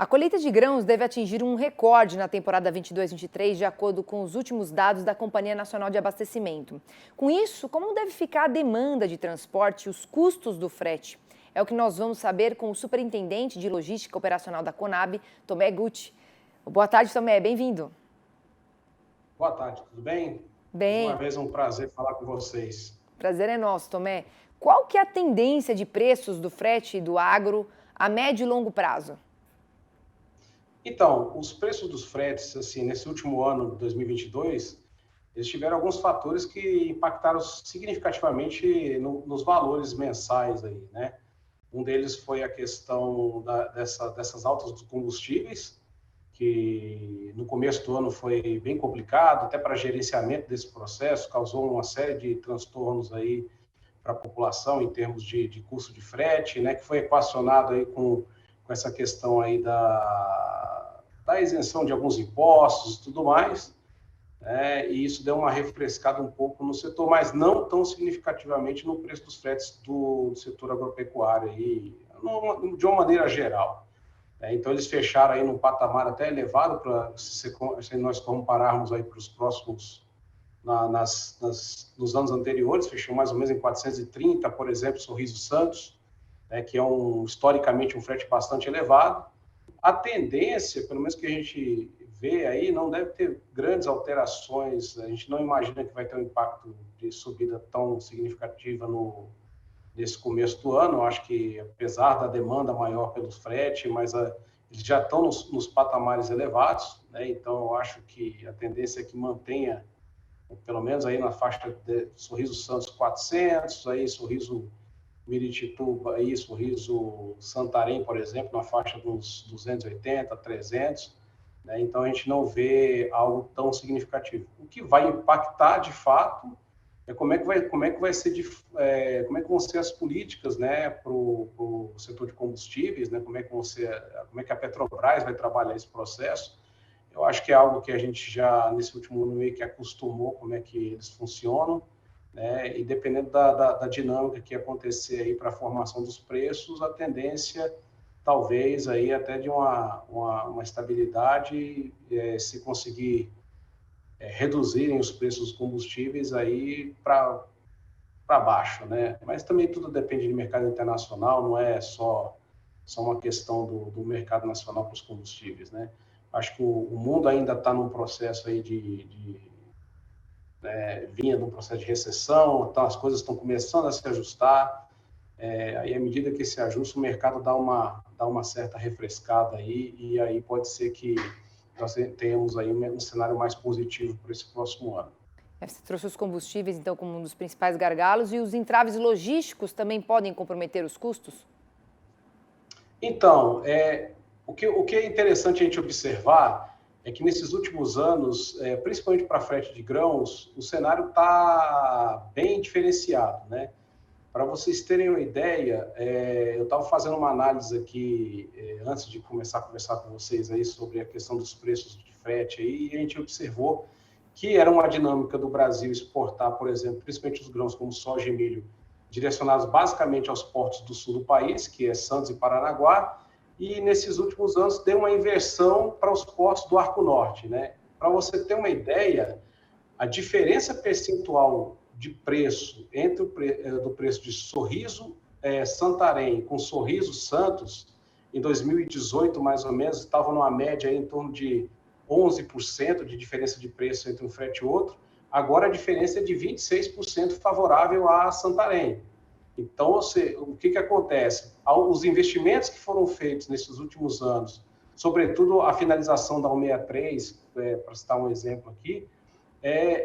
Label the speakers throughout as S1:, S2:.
S1: A colheita de grãos deve atingir um recorde na temporada 22-23, de acordo com os últimos dados da Companhia Nacional de Abastecimento. Com isso, como deve ficar a demanda de transporte e os custos do frete? É o que nós vamos saber com o superintendente de logística operacional da Conab, Tomé Gucci. Boa tarde, Tomé, bem-vindo.
S2: Boa tarde, tudo bem? Mais uma
S1: Bem,
S2: vez um prazer falar com vocês.
S1: prazer é nosso, Tomé. Qual que é a tendência de preços do frete e do agro a médio e longo prazo?
S2: Então, os preços dos fretes, assim, nesse último ano de 2022, eles tiveram alguns fatores que impactaram significativamente nos valores mensais aí, né? Um deles foi a questão dessas altas dos combustíveis, que no começo do ano foi bem complicado, até para gerenciamento desse processo, causou uma série de transtornos aí para a população em termos de custo de frete, né, que foi equacionado aí com essa questão aí da isenção de alguns impostos e tudo mais, né, e isso deu uma refrescada um pouco no setor, mas não tão significativamente no preço dos fretes do setor agropecuário, aí, de uma maneira geral. Então, eles fecharam aí num patamar até elevado, se nós compararmos aí para os próximos, nos anos anteriores, fechou mais ou menos em 430, por exemplo, Sorriso Santos, né, que é historicamente um frete bastante elevado. A tendência, pelo menos que a gente vê aí, não deve ter grandes alterações, a gente não imagina que vai ter um impacto de subida tão significativa nesse começo do ano. Eu acho que, apesar da demanda maior pelo frete, mas eles já estão nos patamares elevados, né? Então eu acho que a tendência é que mantenha, pelo menos aí na faixa de Sorriso Santos 400, aí Sorriso Miritituba, aí Sorriso Santarém, por exemplo, na faixa dos 280, 300, né? Então a gente não vê algo tão significativo. O que vai impactar, de fato, é como é que vai ser, como é que vão ser as políticas, né, para o setor de combustíveis, né, como é que a Petrobras vai trabalhar esse processo. Eu acho que é algo que a gente já, nesse último ano, meio que acostumou como é que eles funcionam, né, e dependendo da dinâmica que acontecer aí para a formação dos preços, a tendência, talvez, aí até de uma estabilidade, se conseguir reduzirem os preços dos combustíveis aí para baixo, né? Mas também tudo depende de mercado internacional, não é só uma questão do mercado nacional para os combustíveis, né? Acho que o mundo ainda está num processo aí vinha num processo de recessão, então as coisas estão começando a se ajustar, aí à medida que se ajusta, o mercado dá uma certa refrescada aí, e aí pode ser que nós tenhamos aí um cenário mais positivo para esse próximo ano.
S1: Você trouxe os combustíveis, então, como um dos principais gargalos, e os entraves logísticos também podem comprometer os custos?
S2: Então, o que é interessante a gente observar é que nesses últimos anos, principalmente para frete de grãos, o cenário está bem diferenciado, né? Para vocês terem uma ideia, eu estava fazendo uma análise aqui, antes de começar a conversar com vocês aí sobre a questão dos preços de frete aí, e a gente observou que era uma dinâmica do Brasil exportar, por exemplo, principalmente os grãos como soja e milho, direcionados basicamente aos portos do sul do país, que é Santos e Paranaguá, e nesses últimos anos deu uma inversão para os portos do Arco Norte, né? Para você ter uma ideia, a diferença percentual de preço entre do preço de Sorriso Santarém com Sorriso Santos, em 2018, mais ou menos, estava numa média aí em torno de 11% de diferença de preço entre um frete e outro. Agora a diferença é de 26% favorável a Santarém. Então, o que acontece? Os investimentos que foram feitos nesses últimos anos, sobretudo a finalização da 163, para citar um exemplo aqui,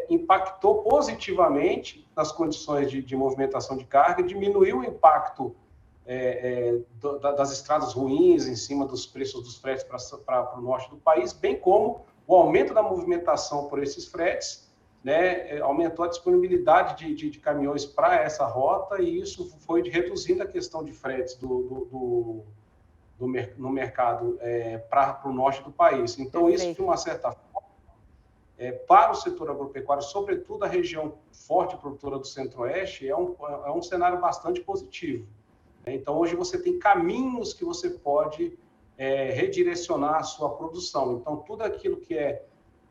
S2: impactou positivamente nas condições de movimentação de carga, diminuiu o impacto das estradas ruins em cima dos preços dos fretes para o norte do país, bem como o aumento da movimentação por esses fretes, né, aumentou a disponibilidade de caminhões para essa rota, e isso foi reduzindo a questão de fretes no mercado para o norte do país. Então, isso, de uma certa forma, para o setor agropecuário, sobretudo a região forte produtora do Centro-Oeste, é um cenário bastante positivo. Então, hoje você tem caminhos que você pode redirecionar a sua produção. Então, tudo aquilo que é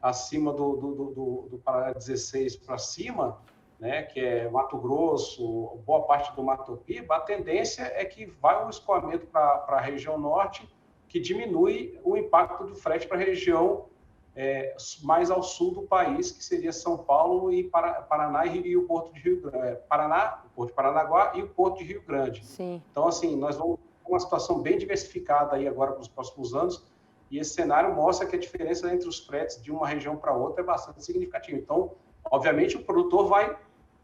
S2: acima do Paraná 16 para cima, né, que é Mato Grosso, boa parte do Mato Piba, a tendência é que vai o escoamento para a região norte, que diminui o impacto do frete para a região mais ao sul do país, que seria São Paulo e Paraná e o Porto de Rio Grande. Paraná, o Porto de Paranaguá e o Porto de Rio Grande.
S1: Sim.
S2: Então, assim, nós vamos ter uma situação bem diversificada aí agora para os próximos anos, e esse cenário mostra que a diferença entre os fretes de uma região para outra é bastante significativa. Então, obviamente, o produtor vai,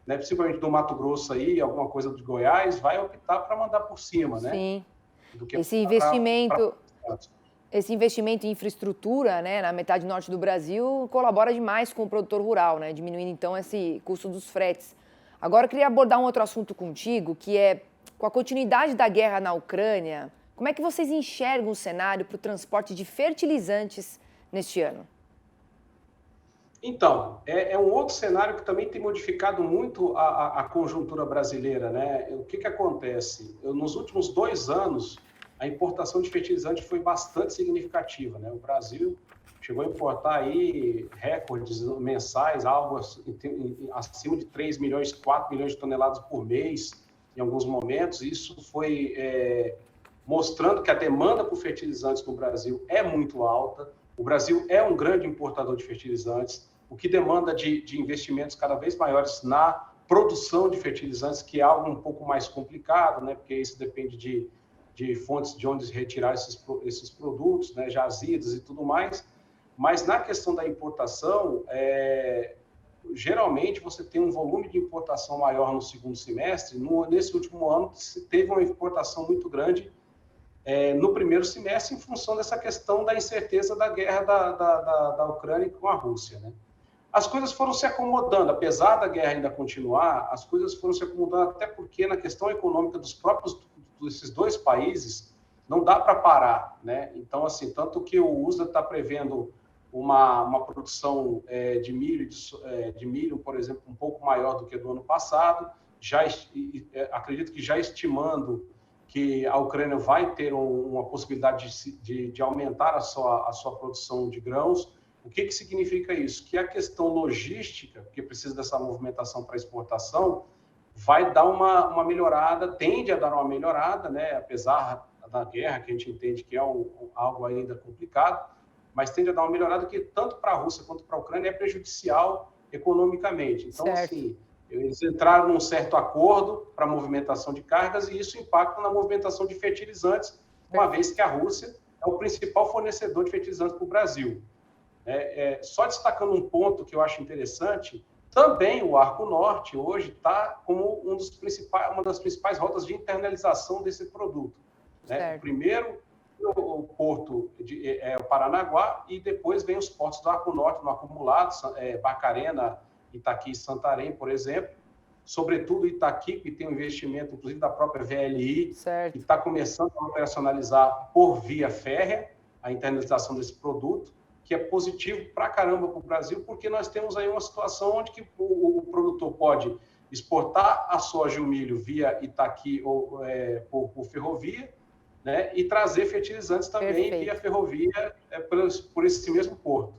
S2: né, principalmente do Mato Grosso aí, alguma coisa do Goiás, vai optar para mandar por cima, né?
S1: Sim.
S2: Do que
S1: Esse investimento em infraestrutura, né, na metade norte do Brasil colabora demais com o produtor rural, né, diminuindo então esse custo dos fretes. Agora eu queria abordar um outro assunto contigo, que é com a continuidade da guerra na Ucrânia, como é que vocês enxergam o cenário para o transporte de fertilizantes neste ano?
S2: Então, é um outro cenário que também tem modificado muito a conjuntura brasileira, né? O que acontece? Nos últimos 2 anos, a importação de fertilizante foi bastante significativa, né? O Brasil chegou a importar aí recordes mensais, algo acima de 3 milhões, 4 milhões de toneladas por mês, em alguns momentos. Isso foi mostrando que a demanda por fertilizantes no Brasil é muito alta. O Brasil é um grande importador de fertilizantes, o que demanda de investimentos cada vez maiores na produção de fertilizantes, que é algo um pouco mais complicado, né? Porque isso depende de fontes de onde retirar esses produtos, né? Jazidas e tudo mais. Mas na questão da importação, geralmente você tem um volume de importação maior no segundo semestre. Nesse último ano, teve uma importação muito grande no primeiro semestre, em função dessa questão da incerteza da guerra da Ucrânia com a Rússia, né? As coisas foram se acomodando, apesar da guerra ainda continuar, as coisas foram se acomodando, até porque na questão econômica desses 2 países, não dá para parar, né? Então, assim, tanto que o USDA está prevendo uma produção de milho, por exemplo, um pouco maior do que do ano passado, acredito que já estimando que a Ucrânia vai ter uma possibilidade de aumentar a sua produção de grãos. O que significa isso? Que a questão logística, que precisa dessa movimentação para exportação, vai dar uma melhorada, tende a dar uma melhorada, né? Apesar da guerra, que a gente entende que é algo ainda complicado, mas tende a dar uma melhorada que tanto para a Rússia quanto para a Ucrânia é prejudicial economicamente. Então,
S1: certo.
S2: assim, eles entraram num certo acordo para a movimentação de cargas e isso impacta na movimentação de fertilizantes, uma vez que a Rússia é o principal fornecedor de fertilizantes para o Brasil. Só destacando um ponto que eu acho interessante, também o Arco Norte hoje está como uma das principais rotas de internalização desse produto, né? O primeiro, o porto é o Paranaguá, e depois vem os portos do Arco Norte, no acumulado, Barcarena, Itaqui e Santarém, por exemplo. Sobretudo Itaqui, que tem um investimento, inclusive, da própria VLI,
S1: certo,
S2: que está começando a operacionalizar por via férrea a internalização desse produto, que é positivo pra caramba para o Brasil, porque nós temos aí uma situação onde que o produtor pode exportar a soja e o milho via Itaqui ou por ferrovia, né, e trazer fertilizantes também via ferrovia por esse mesmo porto.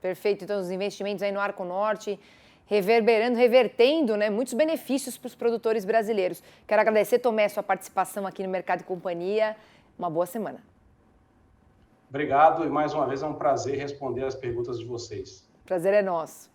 S1: Perfeito. Então, os investimentos aí no Arco Norte revertendo, né, muitos benefícios para os produtores brasileiros. Quero agradecer, Tomé, a sua participação aqui no Mercado e Companhia. Uma boa semana.
S2: Obrigado e mais uma vez é um prazer responder as perguntas de vocês.
S1: Prazer é nosso.